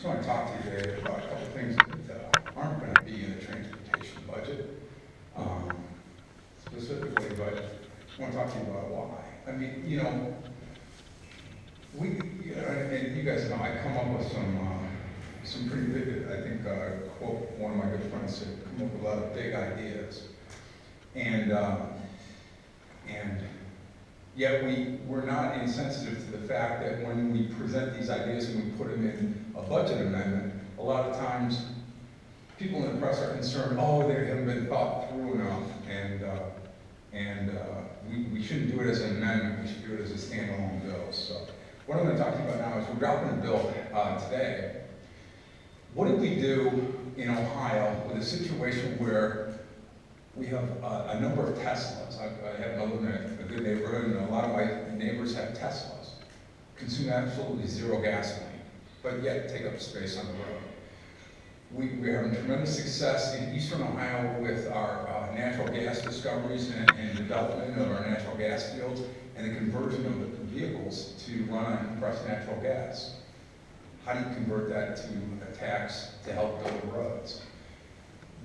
want to talk to you today about a couple things that aren't going to be in the transportation budget, specifically, but I want to talk to you about why. I mean, you know, and you guys know, I come up with some pretty big, I think, quote, one of my good friends said, come up with a lot of big ideas. And yet we're not insensitive to the fact that when we present these ideas and we put them in a budget amendment, a lot of times people in the press are concerned, oh, they haven't been thought through enough, and we shouldn't do it as an amendment, we should do it as a standalone bill. So what I'm going to talk to you about now is we're dropping a bill today. What did we do in Ohio with a situation where we have a number of Teslas? I have lived in a good neighborhood, and a lot of my neighbors have Teslas, consume absolutely zero gasoline, but yet take up space on the road. We're having tremendous success in eastern Ohio with our natural gas discoveries and development of our natural gas fields and the conversion of the vehicles to run on compressed natural gas. How do you convert that to a tax to help build roads?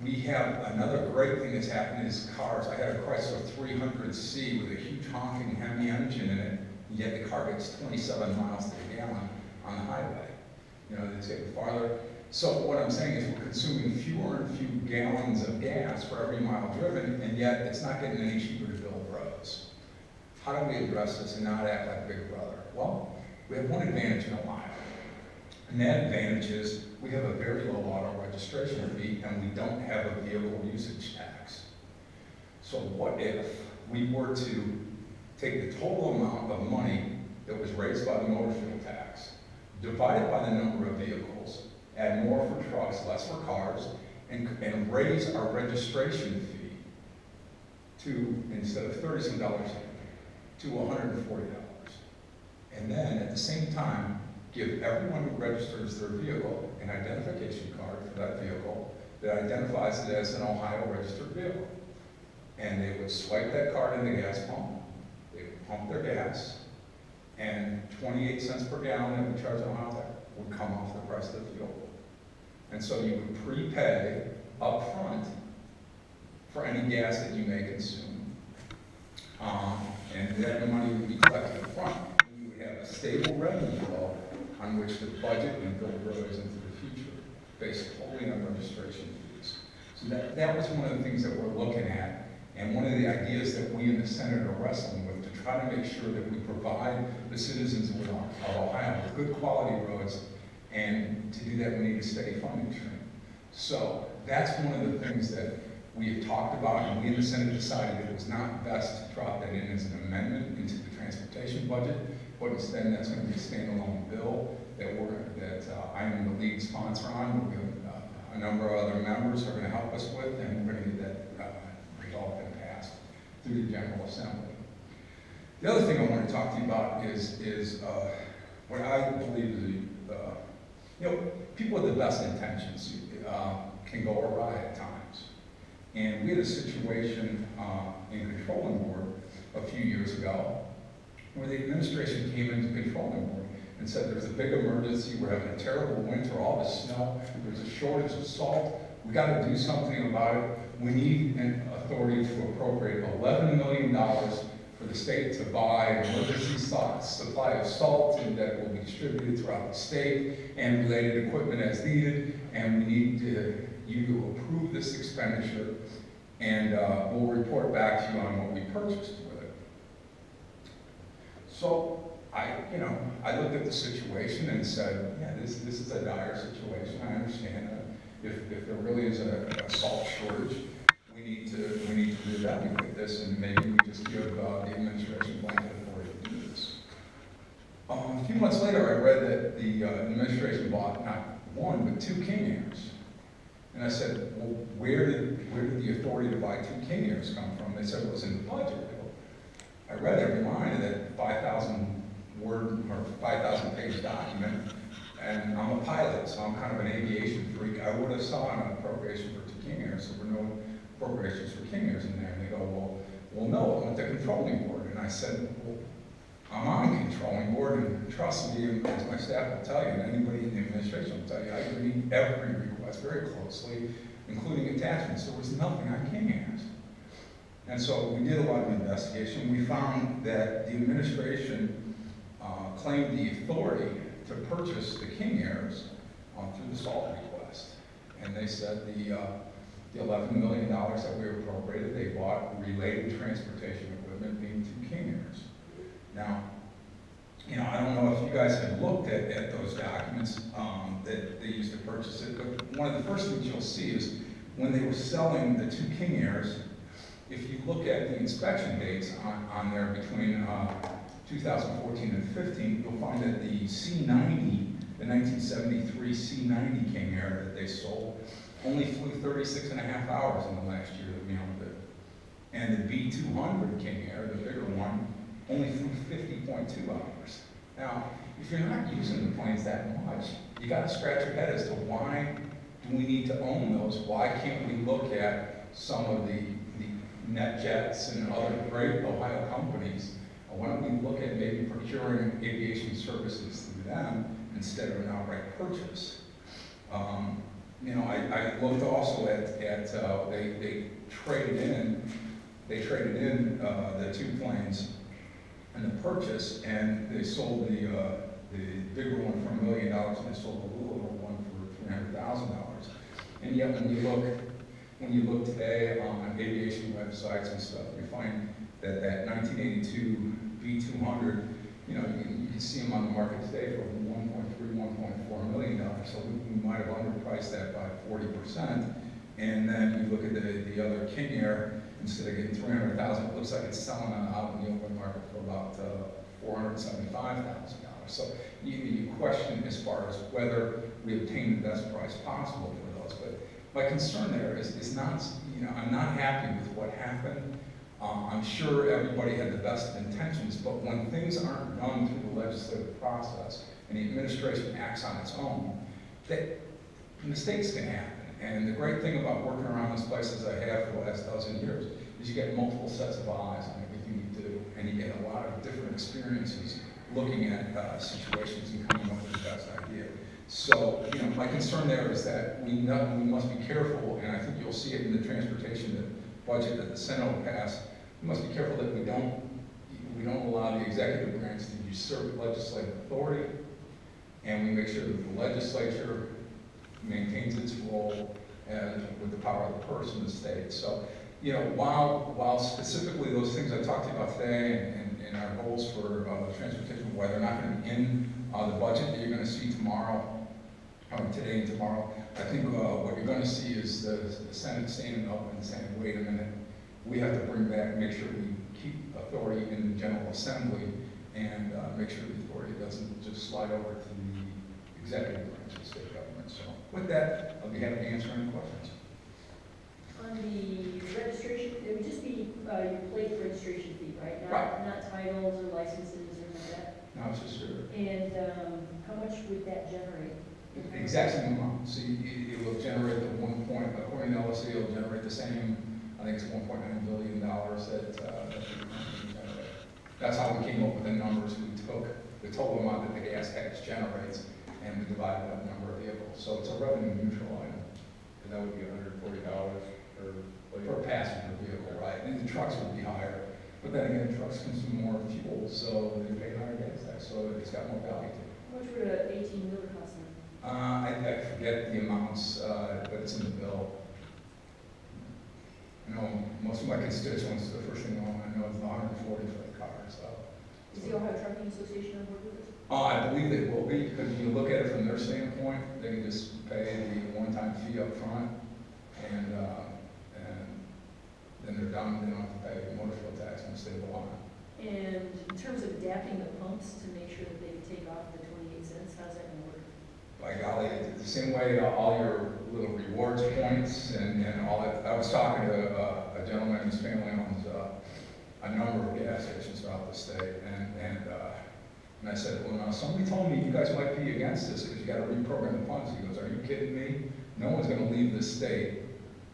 We have another great thing that's happened is cars. I had a Chrysler 300C with a huge honking Hemi engine in it, yet the car gets 27 miles to the gallon on the highway. You know, it's getting farther. So what I'm saying is we're consuming fewer and fewer gallons of gas for every mile driven, and yet it's not getting any cheaper to build roads. How do we address this and not act like Big Brother? Well, we have one advantage in Ohio. And that advantage is we have a very low auto registration fee and we don't have a vehicle usage tax. So what if we were to take the total amount of money that was raised by the motor fuel tax, divide it by the number of vehicles, add more for trucks, less for cars, and raise our registration fee to, instead of $30 to $140. And then at the same time, give everyone who registers their vehicle an identification card for that vehicle that identifies it as an Ohio registered vehicle. And they would swipe that card in the gas pump, they would pump their gas, and 28 cents per gallon that we charge Ohio would come off the price of the fuel. And so you would prepay up front for any gas that you may consume. And that money would be collected up front. You would have a stable revenue flow on which to budget and build roads into the future, based wholly on registration fees. So that was one of the things that we're looking at, and one of the ideas that we in the Senate are wrestling with to try to make sure that we provide the citizens of Ohio with good quality roads, and to do that we need a steady funding stream. So that's one of the things that we have talked about, and we in the Senate decided it was not best to drop that in as an amendment into the transportation budget, but instead that's going to be a standalone bill that I am the lead sponsor on. We have a number of other members are going to help us with, and we're going to get that resolved and passed through the General Assembly. The other thing I want to talk to you about is what I believe is you know, people with the best intentions can go awry at times. And we had a situation in Controlling Board a few years ago where the administration came into Controlling Board and said there's a big emergency, we're having a terrible winter, all this snow, there's a shortage of salt, we got to do something about it. We need an authority to appropriate $11 million for the state to buy an emergency supply of salt and that will be distributed throughout the state and related equipment as needed, and we need you to approve this expenditure, and we'll report back to you on what we purchased with it. So I looked at the situation and said, yeah, this is a dire situation. I understand that if there really is a salt shortage, we need to evaluate this, and maybe we just give the administration blanket authority to do this. A few months later, I read that the administration bought not one but 2 King Airs. And I said, well, where did the authority to buy 2 King Airs come from? They said it was in the budget. I read every line of that 5,000 word or 5,000 page document, and I'm a pilot, so I'm kind of an aviation freak. I would have saw an appropriation for 2 King Airs. There were no appropriations for King Airs in there. And they go, well, no, it went to Controlling Board. And I said, well, I'm on Controlling Board, and trust me, as my staff will tell you, and anybody in the administration will tell you, I reviewed every request very closely, including attachments. There was nothing on King Airs. And so we did a lot of investigation. We found that the administration claimed the authority to purchase the King Airs through the SALT request. And they said the $11 million that we appropriated, they bought related transportation equipment being two King Airs. Now, you know, I don't know if you guys have looked at those documents that they used to purchase it, but one of the first things you'll see is when they were selling the two King Airs, if you look at the inspection dates on there between 2014 and 15, you'll find that the C90, the 1973 C90 King Air that they sold, only flew 36 and a half hours in the last year that we owned it. And the B200 King Air, the bigger one, only flew 50.2 hours. Now, if you're not using the planes that much, you got to scratch your head as to why do we need to own those? Why can't we look at some of the NetJets and other great Ohio companies? Why don't we look at maybe procuring aviation services through them instead of an outright purchase? You know, I looked also at they traded in the two planes in the purchase, and they sold the bigger one for $1 million, and they sold the little one for $300,000. And yet, when you look today on aviation websites and stuff, you find that 1982 B200, you know, you can see them on the market today for $1.3, $1.4 million. So we might have underpriced that by 40%. And then you look at the other King Air, instead of getting $300,000, it looks like it's selling out in the open market for about $475,000. So you question as far as whether we obtain the best price possible for those. But my concern there is not, you know, I'm not happy with what happened. I'm sure everybody had the best of intentions, but when things aren't done through the legislative process and the administration acts on its own, mistakes can happen. And the great thing about working around this place, as I have for the last dozen years, is you get multiple sets of eyes on everything you do, and you get a lot of different experiences looking at situations and coming up with the best idea. So, you know, my concern there is that we must be careful, and I think you'll see it in the transportation budget that the Senate will pass. We must be careful that we don't allow the executive branch to usurp legislative authority, and we make sure that the legislature maintains its role with the power of the purse in the state. So, you know, while specifically those things I talked to you about today and our goals for transportation, why they're not going to be in the budget that you're going to see tomorrow, today and tomorrow, I think what you're going to see is the Senate standing up and saying, wait a minute, we have to bring back, make sure we keep authority in the General Assembly and make sure the authority doesn't just slide over to the executive branch of state government. So with that, I'll be happy to answer any questions. On the registration, it would just be your plate registration fee, right? Not titles or licenses or anything like that? No, it's just your... And how much would that generate? The exact same amount. So it will generate the 1 point, according to LSE, it will generate the same, I think it's $1.9 billion that generate. That's how we came up with the numbers. We took the total amount that the gas tax generates and we divided that number of vehicles. So it's a revenue neutral item. And that would be $140 per passenger vehicle, right? And the trucks would be higher. But then again, trucks consume more fuel, so they pay higher gas tax, so it's got more value to it. How much would an 18-wheeler cost them? I forget the amounts, but it's in the bill. I know most of my constituents, the first thing I know is the 140 for the car, so. Is the Ohio Trucking Association on board with this? I believe they will be, because if you look at it from their standpoint, they can just pay the one-time fee up front, and then they're done, they don't have to pay motor fuel tax once they go on. And in terms of adapting the pumps to make sure that they can take off the 28 cents, how's that going to work? By golly, the same way all your little rewards points and all that. I was talking to a gentleman whose family owns a number of gas stations throughout the state, and I said, well, now somebody told me you guys might be against this because you got to reprogram the funds. He goes, are you kidding me? No one's going to leave this state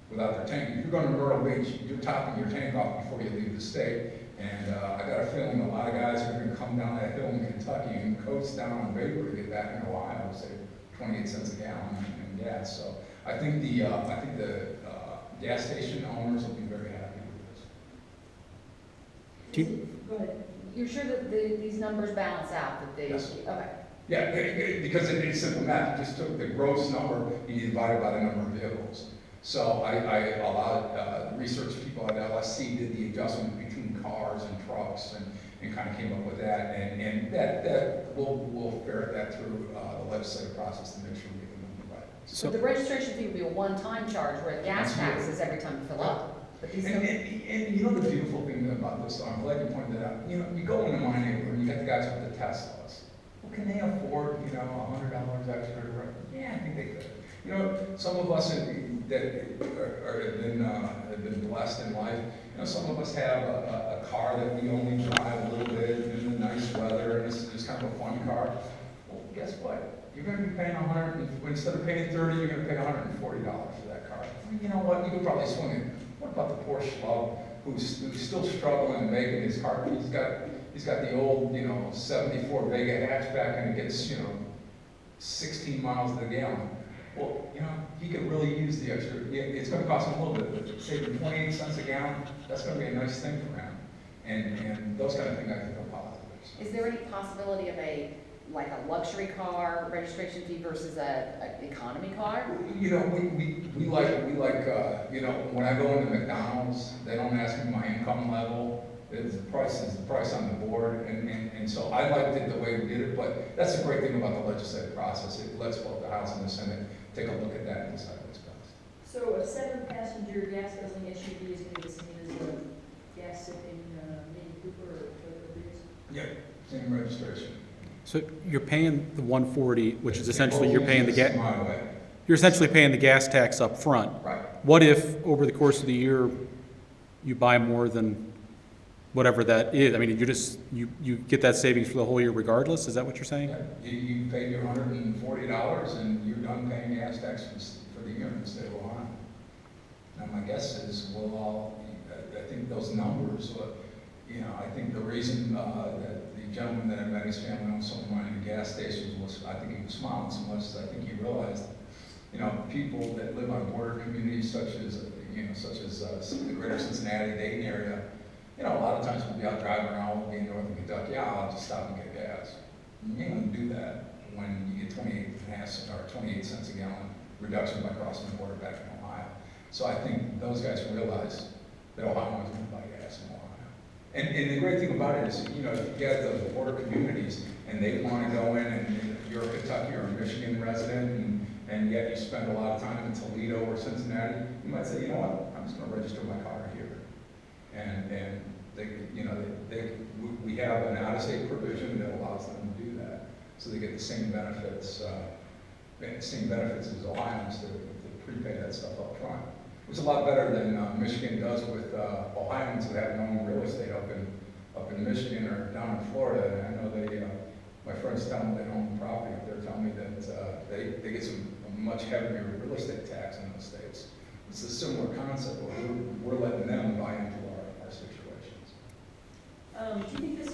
without their tank. If you're going to Myrtle Beach, you're topping your tank off before you leave the state. And I got a feeling a lot of guys are going to come down that hill in Kentucky and coast down on Baker to get back in Ohio. Say, 28 cents a gallon in gas. So I think the gas station owners will be very happy with this. Go ahead. You're sure that these numbers balance out, that they, Yes. okay. Yeah, because it's simple math. You just took the gross number and you divided by the number of vehicles. So I allowed research people at LSC did the adjustment between cars and trucks and kind of came up with that. And that we'll ferret that through the legislative process to make sure we get the number right. So the registration fee would be a one-time charge, where gas tax is every time you fill up. But these And you know the beautiful thing about this, I'm glad you pointed that out. You know, you go into my neighborhood and you got the guys with the Teslas. Well, can they afford, $100 extra? Yeah, I think they could. You know, some of us that have been blessed in life, some of us have a car that we only drive a little bit in the nice weather, and it's kind of a fun car. Well, guess what? You're going to be paying instead of paying $30, you're going to pay $140 for that car. You know what? You could probably swing it. What about the poor schlub who's still struggling making his car? He's got the old, 74 Vega hatchback, and it gets, 16 miles to the gallon. Well, he could really use the extra. It's going to cost him a little bit, but saving 28 cents a gallon, that's going to be a nice thing for him. And those kind of things I think are positives. Is there any possibility of a luxury car registration fee versus an economy car? We like, when I go into McDonald's, they don't ask me my income level. It's the price on the board, and so I liked it the way we did it, but that's the great thing about the legislative process. It lets both the House and the Senate take a look at that and decide what's best. So a 7-passenger gas guzzling SUV is going to be the same as a gas sipping Mini Cooper or Prius? Yep, same registration. So you're paying the 140, which is essentially you're paying the gas. My way. You're essentially paying the gas tax up front. Right. What if over the course of the year you buy more than whatever that is? I mean, you get that savings for the whole year regardless. Is that what you're saying? Yeah. You pay your $140 and you're done paying gas tax for the year in the state of Ohio. Now my guess is I think those numbers, I think the reason that the gentleman that I met, his family owned so many gas stations was, I think he was smiling so much as I think he realized, people that live on border communities such as the greater Cincinnati, Dayton area, a lot of times we'll be out driving around, we'll be in northern Kentucky, I'll just stop and get gas. You ain't gonna do that when you get 28 cents a gallon reduction by crossing the border back in Ohio. So I think those guys realize that Ohioans want to buy gas in Ohio. And the great thing about it is, if you get the border communities and they want to go in and you're a Kentucky or a Michigan resident and yet you spend a lot of time in Toledo or Cincinnati, you might say, you know what, I'm just going to register my car here. And we have an out-of-state provision that allows them to do that. So they get the same benefits as Ohioans to prepay that stuff up front. It's a lot better than Michigan does with Ohioans that have no own real estate up in Michigan or down in Florida. And I know my friends tell me they own property up there, tell me that they get a much heavier real estate tax in those states. It's a similar concept, but we're letting them buy into our situations. Do you think this